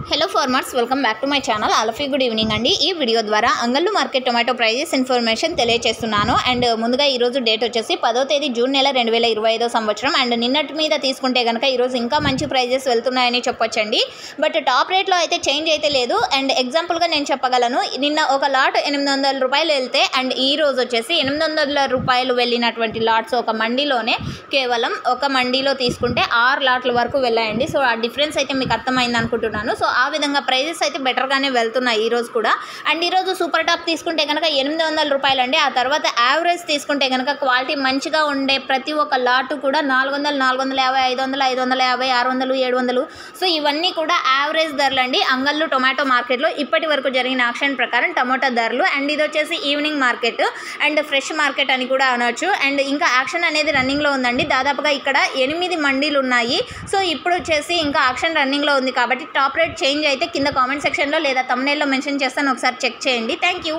Hello farmers, welcome back to my channel. All of you good evening అండి. ఈ video ద్వారా అంగళ్ళు market tomato prices information తెలియజేస్తున్నాను. And ముందుగా ఈరోజు డేట్ వచ్చేసి 10వ తేదీ జూన్ నెల 2025 సంవత్సరం. అండ్ నిన్నటి మీద తీసుకుంటే కనుక ఈరోజు ఇంకా మంచి ప్రైజెస్ వెళ్తున్నాయని చెప్పొచ్చండి. బట్ టాప్ రేట్లో అయితే చేంజ్ అయితే లేదు. అండ్ ఎగ్జాంపుల్గా నేను చెప్పగలను, నిన్న ఒక లాట్ 800 రూపాయలు వెళ్తే అండ్ ఈ రోజు వచ్చేసి 800 రూపాయలు వెళ్ళినటువంటి లాట్స్ ఒక మండీలోనే, కేవలం ఒక మండీలో తీసుకుంటే 6 లాట్ల వరకు వెళ్ళాయండి. సో ఆ డిఫరెన్స్ అయితే మీకు అర్థమైంది అనుకుంటున్నాను. సో ఆ విధంగా ప్రైజెస్ అయితే బెటర్గానే వెళ్తున్నాయి ఈరోజు కూడా. అండ్ ఈరోజు సూపర్ టాప్ తీసుకుంటే కనుక 800 రూపాయలు అండి. ఆ తర్వాత యావరేజ్ తీసుకుంటే కనుక క్వాలిటీ మంచిగా ఉండే ప్రతి ఒక్క లాటు కూడా 400, 450, 500, 550, 600, 700. సో ఇవన్నీ కూడా యావరేజ్ ధరలు అండి అంగళ్ళు టొమాటో మార్కెట్లో ఇప్పటి వరకు జరిగిన యాక్షన్ ప్రకారం టమోటా ధరలు. అండ్ ఇది వచ్చేసి evening market and fresh market అని కూడా అనొచ్చు. అండ్ ఇంకా యాక్షన్ అనేది రన్నింగ్లో ఉందండి. దాదాపుగా ఇక్కడ 8 మండీలు ఉన్నాయి. సో ఇప్పుడు వచ్చేసి ఇంకా యాక్షన్ రన్నింగ్లో ఉంది కాబట్టి టాప్ రేట్ చేంజ్ అయితే కింద కామెంట్ సెక్షన్లో లేదా థంబ్నెయిల్లో మెన్షన్ చేస్తాను, ఒకసారి చెక్ చేయండి. Thank you.